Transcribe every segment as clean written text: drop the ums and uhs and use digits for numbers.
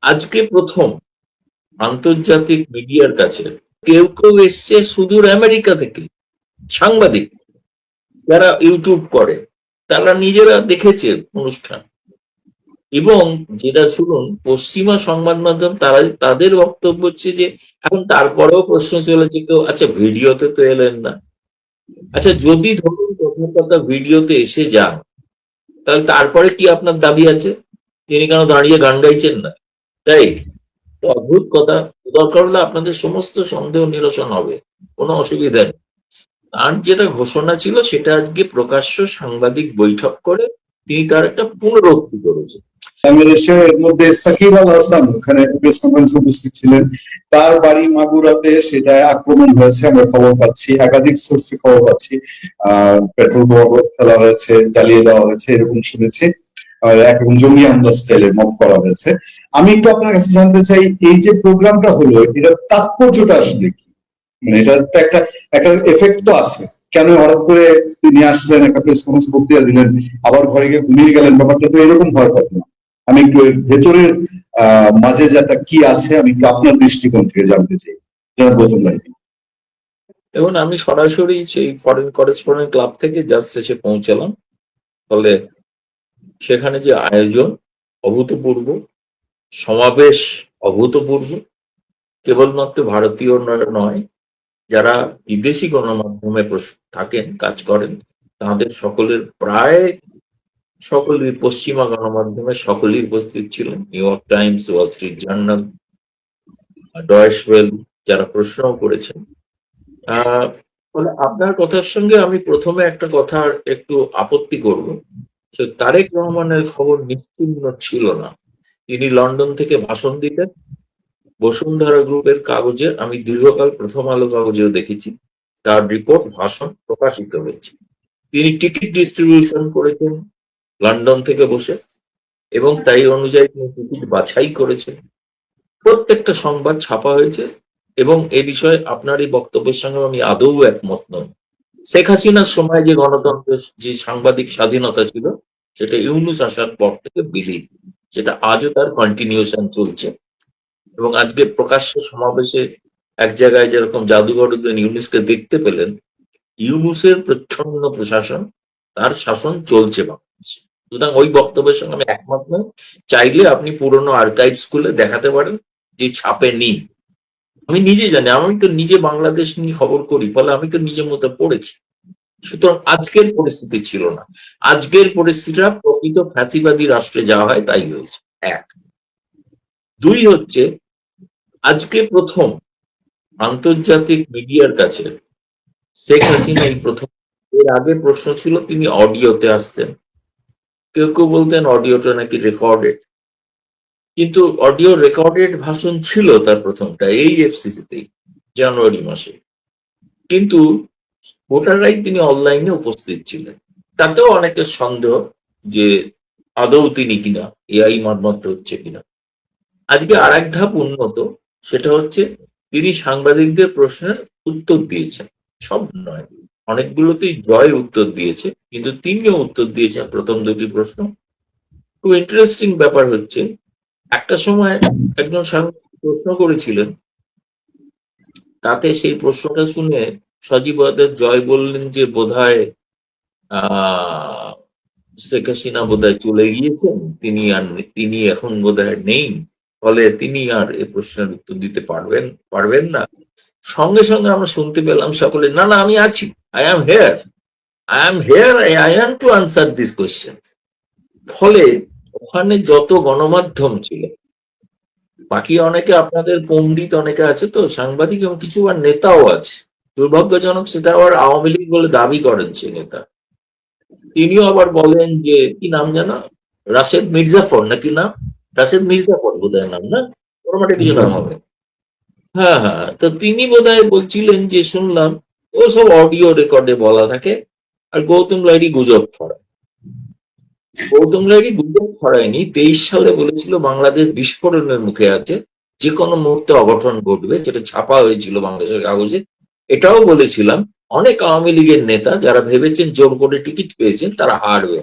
আজকে প্রথম আন্তর্জাতিক মিডিয়ার কাছে কেউ কেউ এসছে সুদূর আমেরিকা থেকে, সাংবাদিক যারা ইউটিউব করে, তারা নিজেরা দেখেছে অনুষ্ঠান। এবং যেটা শুনুন, পশ্চিমা সংবাদ মাধ্যম তারা তাদের বক্তব্য হচ্ছে যে এখন তারপরেও প্রশ্ন চলেছে কেউ, আচ্ছা ভিডিওতে তো এলেন না। আচ্ছা যদি ধরুন প্রথম কথা ভিডিওতে এসে যান, তাহলে তারপরে কি আপনার দাবি আছে? তিনি কেন দাঁড়িয়ে গান গাইছেন না? তাই তো অদ্ভুত কথা। দরকার হলে আপনাদের সমস্ত সন্দেহ নিরসন হবে, কোনো অসুবিধা নেই। তার যেটা ঘোষণা ছিল সেটা আজকে প্রকাশ্য সাংবাদিক বৈঠক করে তিনি তার একটা পুনরুক্তি করেছেন। বাংলাদেশের এর মধ্যে সাকিব আল হাসান ওখানে প্রেস কনফারেন্সে উপস্থিত ছিলেন। তার বাড়ি মাগুরাতে, সেটা আক্রমণ হয়েছে আমরা খবর পাচ্ছি, একাধিক সোর্সে খবর পাচ্ছি। পেট্রোল বোমা ফেলা হয়েছে, জ্বালিয়ে দেওয়া হয়েছে, এরকম শুনেছি। একরকম জঙ্গি হামলা স্টাইলে মব করা হয়েছে। আমি একটু আপনার কাছে জানতে চাই, এই যে প্রোগ্রামটা হলো এটার তাৎপর্যটা আসলে কি? মানে এটা তো একটা একটা এফেক্ট তো আছে। কেন হঠাৎ করে তিনি আসলেন, একটা প্রেস কনফারেন্স বক্তৃতা দিলেন, আবার ঘরে গিয়ে ঘুমিয়ে গেলেন? ব্যাপারটা তো এরকম হওয়ার কথা না। আমি একটু ভেতরের মাঝে যেটা কি আছে আমি একটু আপনার দৃষ্টিকোণ থেকে জানতে চাই, যারা প্রথম লাইনে। এখন আমি সরাসরি সেই ফরেন করেসপন্ডেন্ট ক্লাব থেকে জাস্ট এসে পৌঁছালাম। ফলে সেখানে যে আয়োজন অভূতপূর্ব, সমাবেশ অভূতপূর্ব, কেবলমাত্র ভারতীয় নয়, যারা বিদেশি গণমাধ্যমে থাকেন, কাজ করেন, তাদের সকলের প্রায় সকলেই পশ্চিমা গণমাধ্যমে সকলেই উপস্থিত ছিলেন। New York Times, Wall Street journal, Deutsche well, যারা প্রশ্নও করেছেন। ফলে আপনার কথার সঙ্গে আমি প্রথমে একটা কথা একটু আপত্তি করব, যে তারেক রহমানের খবর নিশ্চিহ্ন ছিল না। তিনি লন্ডন থেকে ভাষণ দিতেন, বসুন্ধরা গ্রুপের কাগজে, আমি দীর্ঘকাল প্রথম আলো কাগজেও দেখেছি তার রিপোর্ট, ভাষণ প্রকাশিত হয়েছে। তিনি টিকিট ডিস্ট্রিবিউশন করেছেন লন্ডন থেকে বসে, এবং তাই অনুযায়ী তিনি টিকিট বাছাই করেছেন। প্রত্যেকটা সংবাদ ছাপা হয়েছে, এবং এ বিষয়ে আপনার এই বক্তব্যের সঙ্গে আমি আদৌ একমত নই। শেখ হাসিনার সময় যে গণতন্ত্রের যে সাংবাদিক স্বাধীনতা ছিল, সেটা ইউনূস আসার পর থেকে বিলীন, সেটা আজও তার কন্টিনিউশন চলছে। এবং আজকে প্রকাশ্য সমাবেশে এক জায়গায় যেরকম জাদুঘর ইউনূসকে দেখতে পেলেন, ইউনূসের প্রচ্ছন্ন প্রশাসন, তার শাসন চলছে বাংলাদেশে। সুতরাং ওই বক্তব্যের সঙ্গে আমি একমত নই। চাইলে আপনি পুরনো আর্কাইভ স্কুলে দেখাতে পারেন যে ছাপে নেই। আমি নিজে জানি, আমি তো নিজে বাংলাদেশ নিয়ে খবর করি, ফলে আমি তো নিজের মতো পড়েছি। সুতরাং আজকের পরিস্থিতি ছিল না। আজকের পরিস্থিতিটা প্রকৃত ফ্যাসিবাদী রাষ্ট্রে যা হয় তাই হয়েছে, এক। দুই হচ্ছে, আজকে প্রথম আন্তর্জাতিক মিডিয়ার কাছে শেখ হাসিনা এই প্রথম। এর আগে প্রশ্ন ছিল তিনি অডিওতে আসতেন, কেউ কেউ বলতেন অডিওটা নাকি রেকর্ডেড, কিন্তু অডিও রেকর্ডেড ভাষণ ছিল তার প্রথমটা এই এফসিসিতেই, জানুয়ারি মাসে। কিন্তু ভোটাররাই তিনি অনলাইনে উপস্থিত ছিলেন, তাতেও অনেকের সন্দেহ যে আদৌ তিনি কিনা, এআই মারমত্ত হচ্ছে কিনা। আজকে আর এক ধাপ উন্নত, সেটা হচ্ছে তিনি সাংবাদিকদের প্রশ্নের উত্তর দিয়েছেন। সব নয়, অনেকগুলোতেই জয় উত্তর দিয়েছে, কিন্তু তিনিও উত্তর দিয়েছেন প্রথম দুটি প্রশ্ন। খুব ইন্টারেস্টিং ব্যাপার হচ্ছে, একটা সময় একজন সাংবাদিক প্রশ্ন করেছিলেন, তাতে সেই প্রশ্নটা শুনে সজীব ওয়াজেদ জয় বললেন যে বোধহয় শেখ হাসিনা বোধহয় চলে গিয়েছেন, তিনি এখন বোধহয় নেই, ফলে তিনি আর এ প্রশ্নের উত্তর দিতে পারবেন না। সঙ্গে সঙ্গে আমরা শুনতে পেলাম সকলে, না না আমি আছি, I am here, I am to answer this question. ফলে ওখানে যত গণমাধ্যম ছিল, বাকি অনেকে আপনাদের পণ্ডিত অনেকে আছে তো সাংবাদিক, এবং কিছু আর নেতাও আছে, দুর্ভাগ্যজনক সেটা আবার আওয়ামী লীগ বলে দাবি করেন সে নেতা। তিনিও আবার বলেন যে কি নাম জানা, রাশেদ মির্জাফর নাকি নাম, রাশেদ মির্জাফর বোধহয় নাম, না ওরকম একটা কিছু নাম হবে। হ্যাঁ হ্যাঁ, তো তিনি বোধহয় বলছিলেন যে শুনলাম ও সব অডিও রেকর্ডে বলা থাকে, আর গৌতম লাইরি গুজব ছড়ায়। গৌতম লাইরি গুজব ছড়ায়নি, 23 সালে বলেছিল বাংলাদেশ বিস্ফোরণের মুখে আছে, যে কোনো মুহূর্তে অঘটন ঘটবে, যেটা ছাপা হয়েছিল বাংলাদেশের কাগজে। এটাও বলেছিলাম অনেক আওয়ামী লীগের নেতা যারা ভেবেছেন জোর করে টিকিট পেয়েছেন তারা হারবে,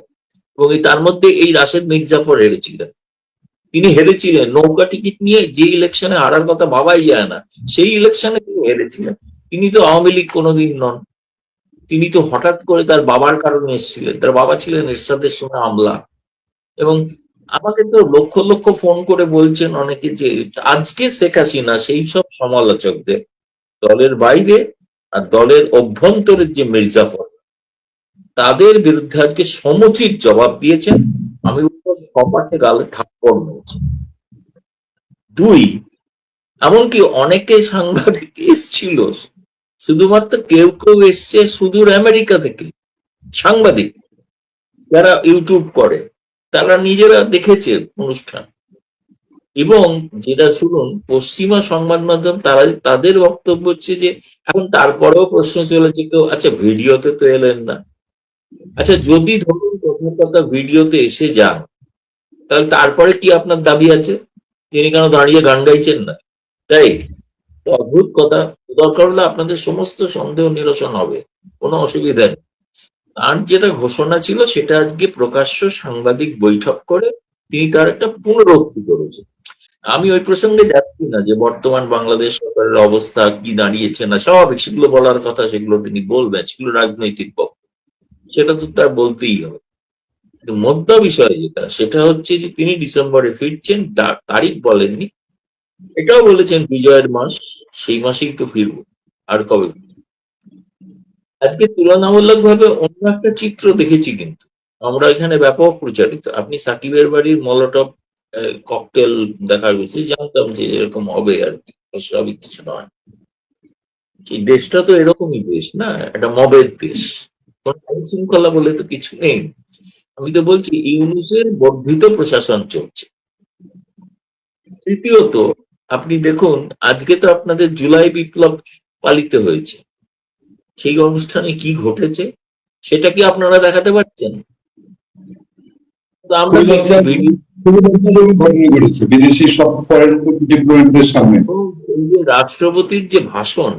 এবং তার মধ্যে এই রাশেদ মির্জাফর হেরেছিলেন। তিনি হেরেছিলেন নৌকা টিকিট নিয়ে, যে ইলেকশনে হারার কথা ভাবাই যায় না সেই ইলেকশনে তিনি হেরেছিলেন। তিনি তো আওয়ামী লীগ কোনোদিন নন, তিনি তো হঠাৎ করে তার বাবার কারণে এসেছিলেন। তার বাবা ছিলেন এরশাদের সময় আমলা। এবং আমাকে তো লক্ষ লক্ষ ফোন করে বলছেন অনেকে যে আজকে শেখ হাসিনা সেই সব সমালোচকদের, দলের বাইরে আর দলের অভ্যন্তরের যে মির্জাফর, তাদের বিরুদ্ধে আজকে সমুচিত জবাব দিয়েছেন। আমি বলবো কপাটে গালে থাপ্পড় মেরেছি। দুই, এমনকি অনেকে সাংবাদিক এসছিল, শুধুমাত্র কেউ কেউ এসছে সুদূর আমেরিকা থেকে সাংবাদিক, যারা ইউটিউব করে, তারা নিজেরা দেখেছে অনুষ্ঠান। এবং যেটা শুনুন, পশ্চিমা সংবাদ মাধ্যম তারা তাদের বক্তব্য হচ্ছে যে এখন তারপরেও প্রশ্ন চলেছে কেউ, আচ্ছা ভিডিওতে তো এলেন না। আচ্ছা যদি ধরুন কথার কথা ভিডিওতে এসে যান, তাহলে তারপরে কি আপনার দাবি আছে? তিনি কেন দাঁড়িয়ে গান গাইছেন না? তাই তো অদ্ভুত কথা। দরকার হলে আপনাদের সমস্ত সন্দেহ নিরসন হবে, কোনো অসুবিধা নেই। তার যেটা ঘোষণা ছিল সেটা আজকে প্রকাশ্য সাংবাদিক বৈঠক করে তিনি তার একটা পুনরুক্তি করেছেন। আমি ওই প্রসঙ্গে যাচ্ছি না যে বর্তমান বাংলাদেশ সরকারের অবস্থা কি দাঁড়িয়েছে না, স্বাভাবিক সেগুলো বলার কথা, সেগুলো তিনি বলবেন, সেগুলো রাজনৈতিক বক্তব্য, সেটা তো তার বলতেই হবে। কিন্তু মোদ্দা বিষয় যেটা, সেটা হচ্ছে যে তিনি ডিসেম্বরে ফিরছেন, তারিখ বলেননি। এটাও বলেছেন বিজয়ের মাস, সেই মাসেই তো ফিরবো, আর কবে ফিরবো। আজকে তুলনামূলকভাবে অন্য একটা চিত্র দেখেছি, কিন্তু আমরা এখানে ব্যাপক প্রচারিত। আপনি সাকিবের বাড়ির মলোটভ ককটেল দেখা গেছে, জানতাম যে এরকম হবে আর কি, অস্বাভাবিক কিছু নয়। সেই দেশটা তো এরকমই দেশ না, একটা মবের দেশ, কোন আইন শৃঙ্খলা বলে তো কিছু নেই। আমি তো বলছি ইউনূসের বর্ধিত প্রশাসন চলছে। তৃতীয়ত, আপনি দেখুন আজকে তো আপনাদের জুলাই বিপ্লব পালিত হয়েছে, সেই অনুষ্ঠানে কি ঘটেছে সেটা কি আপনারা দেখাতে পারছেন? তো আমরা খুবই দেখছি ভিডিও। খুবই লজ্জাজনক ঘটনা ঘটেছে বিদেশি সব ফরেন ডিপ্লোমেটদের সামনে। এই যে রাষ্ট্রপতির যে ভাষণ,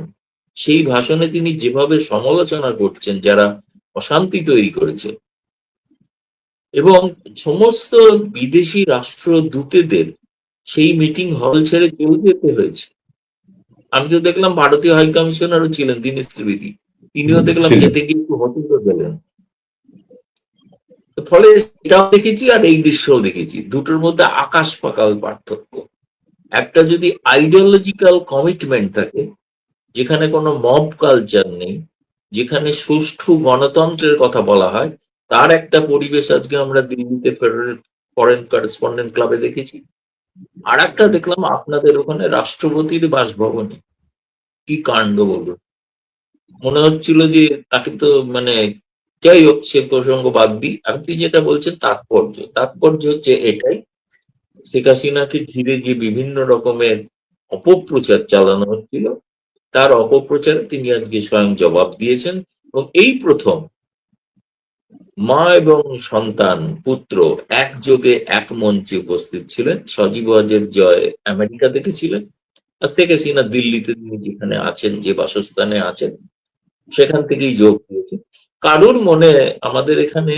সেই ভাষণে তিনি যেভাবে সমালোচনা করছেন যারা অশান্তি তৈরি করেছে, এবং সমস্ত বিদেশি রাষ্ট্রদূতেদের সেই মিটিং হল ছেড়ে চলে যেতে হয়েছে। আমি তো দেখলাম ভারতীয় হাই কমিশনারও ছিলেন দীনেশ ত্রিবেদী, তিনিও দেখলাম ছিলেন। যেতে গিয়ে একটু হোটেলও গেলেন। ফলে এটাও দেখেছি আর এই দৃশ্যও দেখেছি, দুটোর মধ্যে আকাশ পাতাল পার্থক্য। একটা যদি আইডিওলজিক্যাল কমিটমেন্ট থাকে, যেখানে কোনো মব কালচার নেই, যেখানে সুষ্ঠু গণতন্ত্রের কথা বলা হয়, তার একটা পরিবেশ আজকে আমরা দিল্লিতে ফেডারেল ফরেন করেসপন্ডেন্ট ক্লাবে দেখেছি। আর একটা দেখলাম আপনাদের ওখানে রাষ্ট্রপতির বাসভবনে। কি কাণ্ড বলুন! মনে হচ্ছিল যে তাকে তো মানে, যাই হোক সে প্রসঙ্গ বাদ দিই। আপনি যেটা বলছেন তাৎপর্য, তাৎপর্য হচ্ছে এটাই, শেখ হাসিনাকে ঘিরে যে বিভিন্ন রকমের অপপ্রচার চালানো হচ্ছিল, তার অপপ্রচারে তিনি আজকে স্বয়ং জবাব দিয়েছেন। এবং এই প্রথম মা এবং সন্তান পুত্র একযোগে এক মঞ্চে উপস্থিত ছিলেন। সজীব ওয়াজেদ জয় আমেরিকা থেকে ছিলেন, আর শেখ হাসিনা দিল্লিতে তিনি যেখানে আছেন, যে বাসস্থানে আছেন, সেখান থেকেই যোগ দিয়েছে। কারুর মনে আমাদের এখানে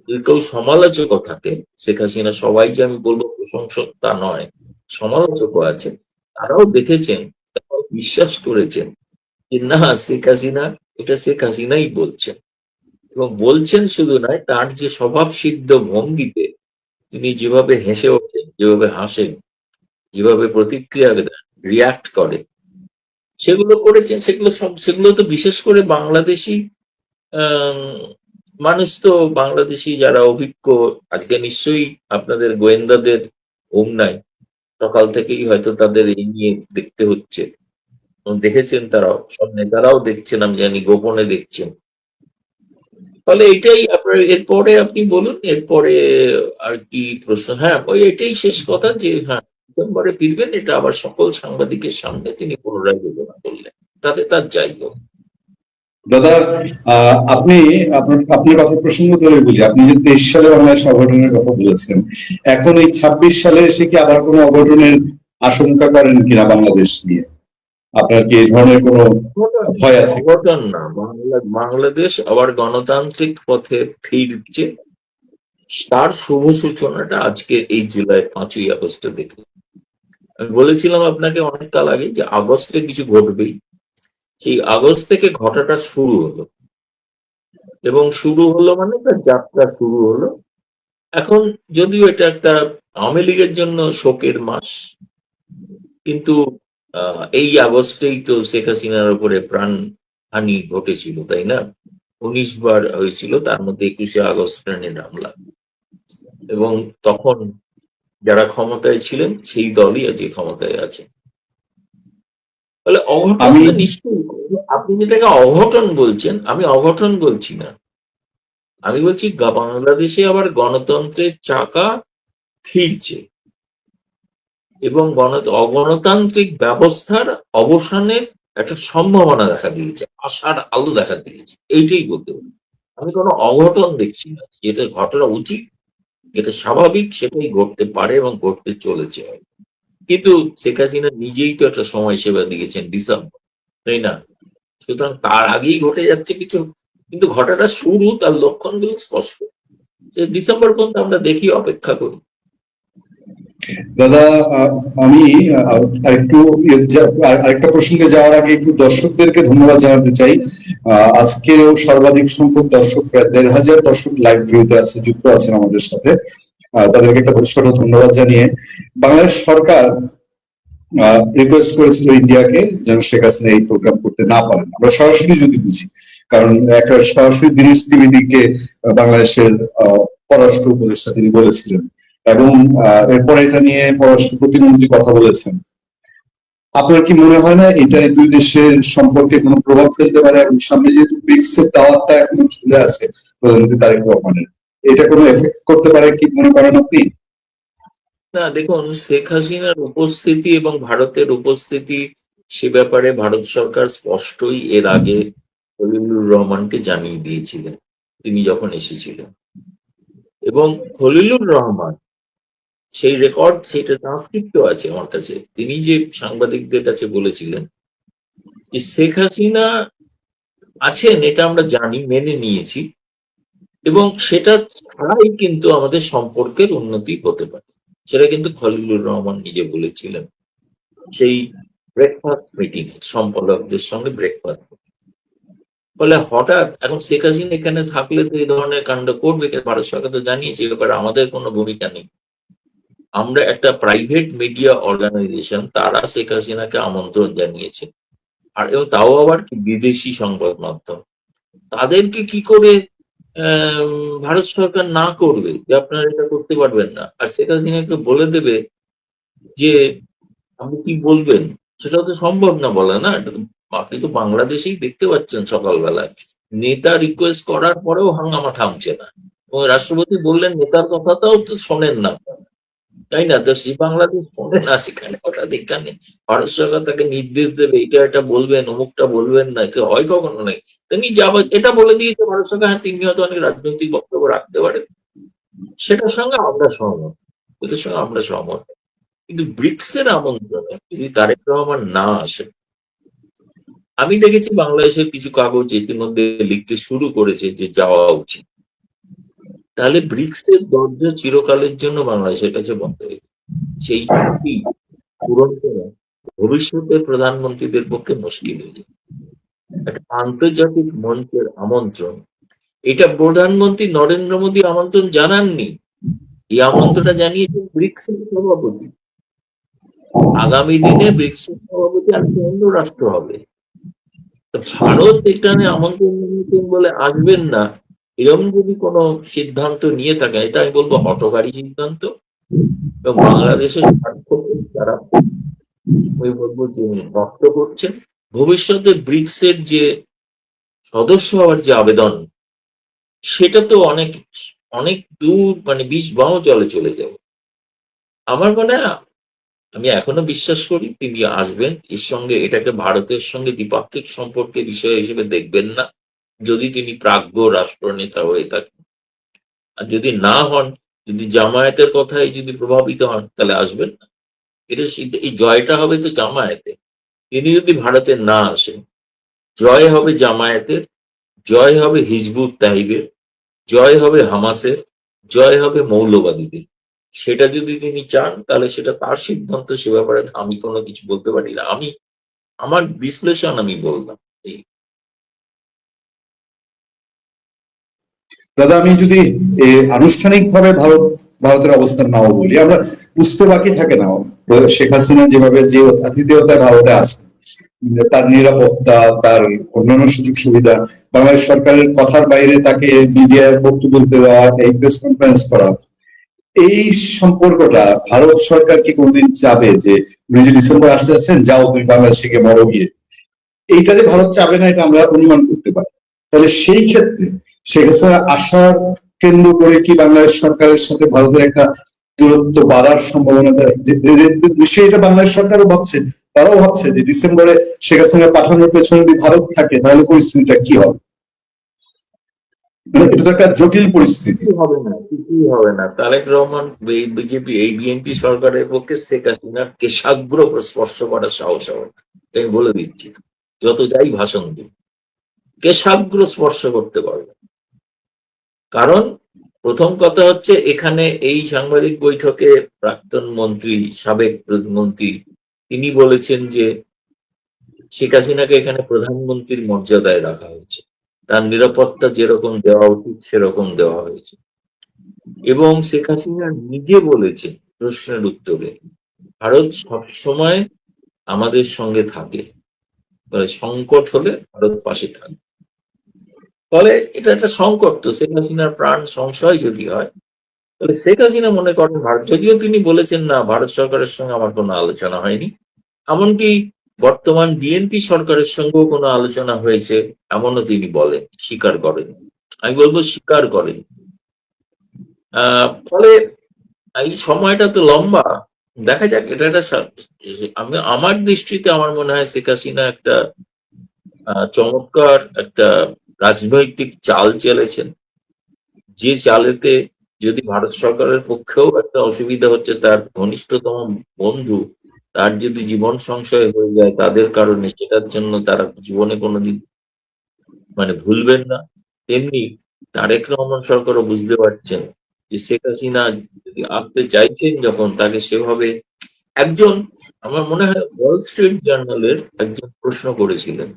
যদি কেউ সমালোচকও থাকে, শেখ হাসিনা সবাই যে আমি বলবো প্রশংসক তা নয়, সমালোচকও আছে, তারাও দেখেছেন, তারাও বিশ্বাস করেছেন যে না, শেখ হাসিনা এটা শেখ হাসিনাই বলছেন। এবং বলছেন শুধু নয়, তার যে স্বভাব সিদ্ধ ভঙ্গিতে তিনি যেভাবে হেসে ওঠেন, যেভাবে হাসেন, যেভাবে প্রতিক্রিয়া দেন, রিয়াক্ট করেন, সেগুলো করেছেন, সেগুলো তো বিশেষ করে বাংলাদেশি আহ মানুষ তো, বাংলাদেশি যারা অভিজ্ঞ, আজকে নিশ্চয়ই আপনাদের গোয়েন্দাদের ঘুম নাই, সকাল থেকেই হয়তো তাদের এই নিয়ে দেখতে হচ্ছে, এবং দেখেছেন তারাও, সব নেতারাও দেখছেন, আমি জানি গোপনে দেখছেন। ফলে এটাই আপনার, এরপরে আপনি বলুন এরপরে আর কি প্রশ্ন। হ্যাঁ, ওই এটাই শেষ কথা যে হ্যাঁ, ডিসেম্বরে ফিরবেন, এটা আবার সকল সাংবাদিকের সামনে তিনি পুনরায় ঘোষণা করলেন, তাতে তার যাই হোক। দাদা, আপনি আপনার কথা প্রসঙ্গ ধরে বলি, আপনি যে 23 সালে বাংলাদেশ অঘটনের কথা বলেছেন, এখন এই 26 সালে এসে কি আবার কোনো অঘটনের আশঙ্কা করেন কিনা বাংলাদেশ নিয়ে? আপনার কি এই ধরনের কোনো ভয় আছে? অঘটন না, বাংলাদেশ আবার গণতান্ত্রিক পথে ফিরছে। তার শুভ সূচনাটা আজকে এই জুলাই 5ই আগস্টে দেখলাম। আমি বলেছিলাম আপনাকে অনেক কাল আগে যে আগস্টে কিছু ঘটবেই। সেই আগস্ট থেকে ঘটাটা শুরু হলো, এবং শুরু হলো মানে তার যাত্রা শুরু হলো। এখন যদিও এটা একটা আওয়ামী লীগের জন্য শোকের মাস, কিন্তু এই আগস্টেই তো শেখ হাসিনার উপরে প্রাণহানি ঘটেছিল, তাই না? 19 বার হয়েছিল, তার মধ্যে 21শে আগস্ট গ্রেনেড হামলা। এবং তখন যারা ক্ষমতায় ছিলেন সেই দলই আজ ক্ষমতায় আছে। তাহলে অঘটন আমি তো নিশ্চয়ই ঘটবে। আপনি যেটাকে অঘটন বলছেন, আমি অঘটন বলছি না। আমি বলছি বাংলাদেশে আবার গণতন্ত্রের চাকা ফিরছে, এবং অগণতান্ত্রিক ব্যবস্থার অবসানের একটা সম্ভাবনা দেখা দিয়েছে, আশার আলো দেখা দিয়েছে, এইটাই বলতে পারি। আমি কোনো অঘটন দেখছি না। যেটা ঘটনা উচিত, যেটা স্বাভাবিক, সেটাই ঘটতে পারে এবং ঘটতে চলেছে। কিন্তু শেখ হাসিনা নিজেই তো একটা সময়সীমা দিয়েছেন ডিসেম্বর, তাই না? সুতরাং তার আগেই ঘটে যাচ্ছে কিছু, কিন্তু ঘটাটা শুরু, তার লক্ষণগুলো স্পষ্ট। যে ডিসেম্বর পর্যন্ত আমরা দেখি, অপেক্ষা করি। দাদা, আমি আরেকটু আরেকটা প্রসঙ্গে যাওয়ার আগে একটু দর্শকদেরকে ধন্যবাদ জানাতে চাই। আজকেও সর্বাধিক সংখ্যক দর্শক, প্রায় 1,500 দর্শক লাইভ ভিউতে আছে, যুক্ত আছেন আমাদের সাথে। তাদেরকে একটা ছোট ধন্যবাদ জানিয়ে, বাংলাদেশ সরকার রিকোয়েস্ট করেছিল ইন্ডিয়াকে যেন শেখ হাসিনা এই প্রোগ্রাম করতে না পারেন। আমরা সরাসরি যদি বুঝি, কারণ একটা সরাসরি দিনেশ ত্রিবেদীকে বাংলাদেশের পররাষ্ট্র উপদেষ্টা তিনি বলেছিলেন, এবং এরপর এটা নিয়ে পররাষ্ট্র প্রতিমন্ত্রী কথা বলেছেন। আপনার কি মনে হয় না এটা এই দুই দেশের সম্পর্কে কোনো প্রভাব ফেলতে পারে? এবং সামনে যেহেতু ব্রিক্স এর টাওয়ারটা এখনো ঝুলে আছে প্রধানমন্ত্রী তারেক রহমানের, এটা কোনো এফেক্ট করতে পারে কি মনে করেন আপনি? না, দেখুন, শেখ হাসিনার উপস্থিতি এবং ভারতের উপস্থিতি, সে ব্যাপারে ভারত সরকার স্পষ্টই এর আগে খলিলুর রহমানকে জানিয়ে দিয়েছিলেন, তিনি যখন এসেছিলেন। এবং খলিলুর রহমান সেই রেকর্ড, সেটা ট্রান্সক্রিপ্টও আছে আমার কাছে, তিনি যে সাংবাদিকদের কাছে বলেছিলেন যে শেখ হাসিনা আছেন, এটা আমরা জানি, মেনে নিয়েছি, এবং সেটা ছাড়াই কিন্তু আমাদের সম্পর্কের উন্নতি হতে পারে। সেটা কিন্তু খলিলুর রহমান নিজে বলেছিলেন সেই ব্রেকফাস্ট মিটিং, সম্পাদকদের সঙ্গে ব্রেকফাস্ট। ফলে হঠাৎ এখন শেখ হাসিনা এখানে থাকলে তো এই ধরনের কাণ্ড করবে, ভারত সরকার তো জানিয়েছে, এ ব্যাপারে আমাদের কোনো ভূমিকা নেই। আমরা একটা প্রাইভেট মিডিয়া অর্গানাইজেশন, তারা শেখ হাসিনাকে আমন্ত্রণ জানিয়েছে, আর এবং তাও আবার কি বিদেশি সংবাদ মাধ্যম, তাদেরকে কি করে ভারত সরকার না করবে যে আপনারা এটা করতে পারবেন না, আর শেখ হাসিনাকে বলে দেবে যে আপনি কি বলবেন? সেটা তো সম্ভব না বলা, না? এটা আপনি তো বাংলাদেশেই দেখতে পাচ্ছেন, সকালবেলায় নেতা রিকোয়েস্ট করার পরেও হাঙ্গামা থামছে না, এবং রাষ্ট্রপতি বললেন নেতার কথাটাও তো শোনেন না, তাই না? তো সেই বাংলাদেশ শোনে না, সেখানে হঠাৎ এখানে ভারত সরকার তাকে নির্দেশ দেবে এটা এটা বলবেন, অমুকটা বলবেন না, এটা হয় কখনো নাই। তিনি যাবার এটা বলে দিয়েছে ভারত সরকার, হ্যাঁ তিনি হয়তো অনেক রাজনৈতিক বক্তব্য রাখতে পারেন, সেটার সঙ্গে আমরা সহমত, এটার সঙ্গে আমরা সহমত। কিন্তু ব্রিক্স এর আমন্ত্রণে যদি তারেক রহমান না আসে, আমি দেখেছি বাংলাদেশের কিছু কাগজ ইতিমধ্যে লিখতে শুরু করেছে যে যাওয়া উচিত, তাহলে ব্রিক্স এর দরজা চিরকালের জন্য বাংলাদেশের কাছে বন্ধ হয়ে যাবে। সেই চুক্তি পূরণ করা ভবিষ্যতের প্রধানমন্ত্রীদের পক্ষে মুশকিল হয়ে যাবে। একটা আন্তর্জাতিক মঞ্চের আমন্ত্রণ, এটা প্রধানমন্ত্রী নরেন্দ্র মোদী আমন্ত্রণ জানাননি, এই আমন্ত্রণটা জানিয়েছেন ব্রিক্স এর সভাপতি। আগামী দিনে ব্রিক্স এর সভাপতি আরেকটা অন্য রাষ্ট্র হবে। তো ভারত এখানে আমন্ত্রণ জানিয়েছেন বলে আসবেন না, এরকম যদি কোনো সিদ্ধান্ত নিয়ে থাকে, এটা আমি বলবো হঠকারী সিদ্ধান্ত, এবং বাংলাদেশের স্বার্থকে তারা, আমি বলবো যে, নষ্ট করছেন। ভবিষ্যতে ব্রিক্স এর যে সদস্য হওয়ার যে আবেদন, সেটা তো অনেক অনেক দূর, মানে 20 বাও জলে চলে যাবে। আমার মনে হয়, আমি এখনো বিশ্বাস করি তিনি আসবেন, এর সঙ্গে এটাকে ভারতের সঙ্গে দ্বিপাক্ষিক সম্পর্কের বিষয় হিসেবে দেখবেন না, যদি তিনি প্রাজ্ঞ রাষ্ট্রনেতা হয়ে থাকেন। আর যদি না হন, যদি জামায়াতের কথায় যদি প্রভাবিত হন, তাহলে আসবেন না। এটা এই জয়টা হবে তো জামায়াতে। তিনি যদি ভারতে না আসেন, জয় হবে জামায়াতের, জয় হবে হিজবুত তাহিরের, জয় হবে হামাসের, জয় হবে মৌলবাদীদের। সেটা যদি তিনি চান তাহলে সেটা তার সিদ্ধান্ত, সে ব্যাপারে আমি কোনো কিছু বলতে পারি না। আমার বিশ্লেষণ আমি বললাম। দাদা, আমি যদি আনুষ্ঠানিকভাবে ভারতের অবস্থান নাও বলি, আমরা বুঝতে বাকি থাকে না শেখ হাসিনা যেভাবে যে আতিথেয়তায় ভারতে আছে, তার নিরাপত্তা, তার অন্যান্য সুযোগ সুবিধা, বাংলাদেশ সরকারের কথার বাইরে তাকে মিডিয়ায় বক্তব্য দিতে দেওয়া, এই প্রেস কনফারেন্স করা, এই সম্পর্কটা ভারত সরকার কি কোনদিন চাবে যে উনি যে ডিসেম্বর আসতে যাচ্ছেন, যাও তুমি বাংলাদেশে গিয়ে বড় গিয়ে, এইটা যে ভারত চাবে না এটা আমরা অনুমান করতে পারি। তাহলে সেই ক্ষেত্রে শেখ হাসিনা আসার কেন্দ্র করে কি বাংলাদেশ সরকারের সাথে ভারতের একটা দূরত্ব বাড়ার সম্ভাবনা দেয়? নিশ্চয়ই এটা বাংলাদেশ সরকারও ভাবছে, তারাও ভাবছে যে ডিসেম্বরে শেখ হাসিনা পাঠানোর পেছনে যদি ভারত থাকে তাহলে পরিস্থিতিটা কি হবে। এটা তো একটা জটিল পরিস্থিতি। কিছুই হবে না। তারেক রহমান, বিজেপি, এই বিএনপি সরকারের পক্ষে শেখ হাসিনার কেশাগ্র স্পর্শ করার সাহস হবে না, আমি বলে দিচ্ছি। যত যাই ভাষণ দিই, কেশাগ্র স্পর্শ করতে পারবে। কারণ প্রথম কথা হচ্ছে, এখানে এই সাংবাদিক বৈঠকে প্রাক্তন মন্ত্রী, সাবেক প্রধানমন্ত্রী, তিনি বলেছেন যে শেখ হাসিনাকে এখানে প্রধানমন্ত্রীর মর্যাদায় রাখা হয়েছে, তার নিরাপত্তা যেরকম দেওয়া উচিত সেরকম দেওয়া হয়েছে। এবং শেখ হাসিনা নিজে বলেছেন প্রশ্নের উত্তরে, ভারত সবসময় আমাদের সঙ্গে থাকে, সংকট হলে ভারত পাশে থাকে। ফলে এটা একটা সংকট, তো শেখ হাসিনার প্রাণ সংশয় যদি হয়, তাহলে শেখ হাসিনা মনে করেন ভারত, যদিও তিনি বলেছেন না ভারত সরকারের সঙ্গে আমার কোনো আলোচনা হয়নি, এমনকি বর্তমান বিএনপি সরকারের সঙ্গেও কোনো আলোচনা হয়েছে এমনও তিনি বলেন, স্বীকার করেন। আমি বলবো স্বীকার করেন। ফলে এই সময়টা তো লম্বা, দেখা যাক। এটা একটা আমার দৃষ্টিতে আমার মনে হয় শেখ হাসিনা একটা চমৎকার একটা রাজনৈতিক চাল চেলেছেন, যে চালেতে যদি ভারত সরকারের পক্ষেও একটা অসুবিধা হচ্ছে, তার ঘনিষ্ঠতম বন্ধু তার যদি জীবন সংশয় হয়ে যায় তাদের কারণে, সেটার জন্য তারা জীবনে কোনোদিন ভুলবেন না। তেমনি তারেক রহমান সরকারও বুঝতে পারছেন যে শেখ হাসিনা যদি আসতে চাইছেন যখন, তাকে সেভাবে একজন, আমার মনে হয় ওয়াল স্ট্রিট জার্নালের একজন প্রশ্ন করেছিলেন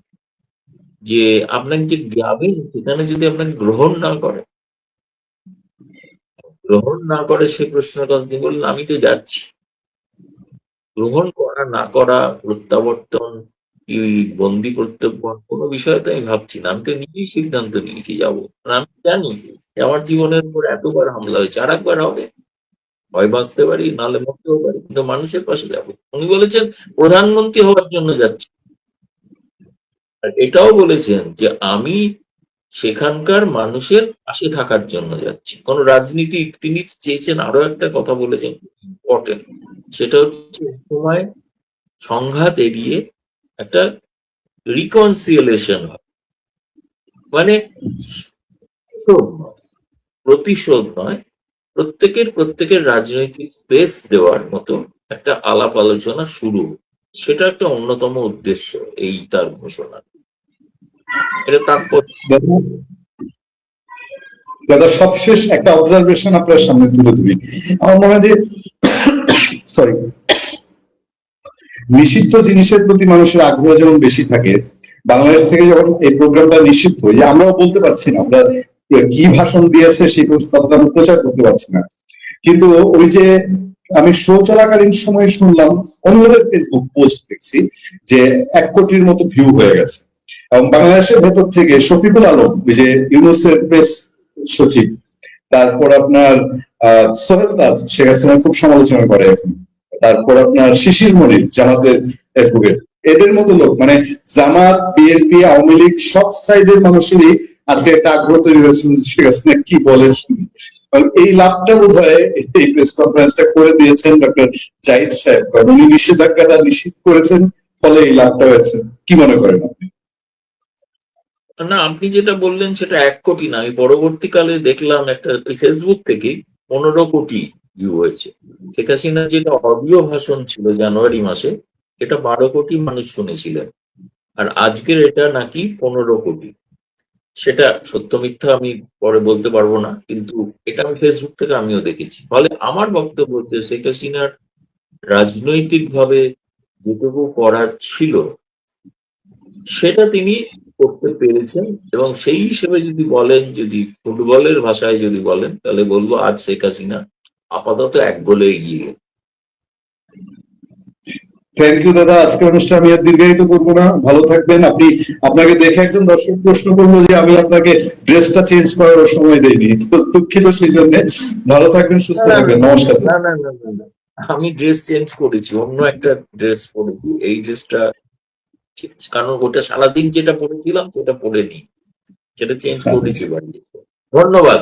যে আপনাকে যে যাবেন সেখানে যদি আপনাকে গ্রহণ না করে, সে প্রশ্নের কথা তিনি বললেন, আমি তো যাচ্ছি। গ্রহণ করা না করা, প্রত্যাবর্তন কি বন্দি প্রত্যর্পণ, কোনো বিষয়ে তো আমি ভাবছি না, আমি তো নিজেই সিদ্ধান্ত নিয়েছি যাবো। আমি জানি যে আমার জীবনের উপর এতবার হামলা হয়েছে, আর একবার হবে, হয় বাঁচতে পারি নাহলে মরতেও পারি, কিন্তু মানুষের পাশে যাবো। উনি বলেছেন প্রধানমন্ত্রী হওয়ার জন্য যাচ্ছি, আর এটাও বলেছেন যে আমি সেখানকার মানুষের পাশে থাকার জন্য যাচ্ছি। কোন রাজনীতি, তিনি চেয়েছেন আরো একটা কথা বলেছেন ইম্পর্টেন্ট, সেটা হচ্ছে সময় সংঘাত এড়িয়ে একটা রিকনসিয়েলেশন হয়, মানে প্রতিশোধ নয়, প্রত্যেকের রাজনৈতিক স্পেস দেওয়ার মতো একটা আলাপ আলোচনা শুরু, সেটা একটা অন্যতম উদ্দেশ্য এই তার ঘোষণা। এটা তাৎপর্য। দাদা, সবশেষ একটা অবজারভেশন আপনার সামনে তুলে ধরি। আমার মনে হয় যে সরি, নিষিদ্ধ জিনিসের প্রতি মানুষের আগ্রহ যেমন বেশি থাকে, বাংলাদেশ থেকে যখন এই প্রোগ্রামটা নিষিদ্ধ, যে আমরাও বলতে পারছি না আমরা কি ভাষণ দিয়েছে সেই কথাটা আমরা প্রচার করতে পারছি না, কিন্তু ওই যে আমি শো চলাকালীন সময় শুনলাম অন্যদের ফেসবুক পোস্ট দেখছি যে 1 কোটির মতো ভিউ হয়ে গেছে। এবং বাংলাদেশের ভেতর থেকে শফিকুল আলম, ওই যে ইউনুসের প্রেস সচিব, তারপর আপনার সোহেল তাজ, শেখ হাসিনা খুব সমালোচনা করে এখন, তারপর আপনার শিশির মনির, জামাতের অ্যাডভোকেট, এদের মতো লোক, জামাত, বিএনপি, আওয়ামী লীগ সব সাইডের মানুষেরই আজকে একটা আগ্রহ তৈরি হয়েছে শেখ হাসিনা কি বলে শুনি। এই লাভটা বোধ হয় এই প্রেস কনফারেন্সটা করে দিয়েছেন ডক্টর জাহিদ সাহেব, কারণ উনি নিষেধাজ্ঞাটা নিশ্চিত করেছেন, ফলে এই লাভটা হয়েছে। কি মনে করেন আপনি? না, আপনি যেটা বললেন সেটা 1 কোটি না, আমি পরবর্তীকালে দেখলাম একটা ফেসবুক থেকে 15 কোটি ভিউ হয়েছে। শেখ হাসিনা যেটা অডিও ভাষণ ছিল জানুয়ারি মাসে, এটা 12 কোটি মানুষ শুনেছিলেন, আর আজকের এটা নাকি 15 কোটি। সেটা সত্য মিথ্যা আমি পরে বলতে পারবো না, কিন্তু এটা আমি ফেসবুক থেকে আমিও দেখেছি। ফলে আমার বক্তব্য হচ্ছে শেখ হাসিনার রাজনৈতিকভাবে যেটুকু করার ছিল সেটা তিনি করতে পেরেছেন, এবং সেই হিসেবে যদি বলেন, যদি ফুটবলের ভাষায় যদি বলেন, তাহলে বলবো আজ শেখ হাসিনা আপাতত 1 গোলে এগিয়ে। থ্যাংক ইউ দাদা, আজকের অনুষ্ঠান আমি আর দীর্ঘায়িত করবো না, ভালো থাকবেন আপনি। আপনাকে দেখে একজন দর্শক প্রশ্ন করলো যে আমি আপনাকে ড্রেসটা চেঞ্জ করার সময় দেইনি, তো দুঃখিত সেই জন্য। ভালো থাকবেন, সুস্থ না থাকবেন, নমস্কার। না না না না না, আমি ড্রেস চেঞ্জ করেছি, অন্য একটা ড্রেস পরেছি। এই ড্রেসটা কারণ ওটা সারাদিন যেটা পরেছিলাম সেটা পরে নি, সেটা চেঞ্জ করেছি বাড়ি। ধন্যবাদ।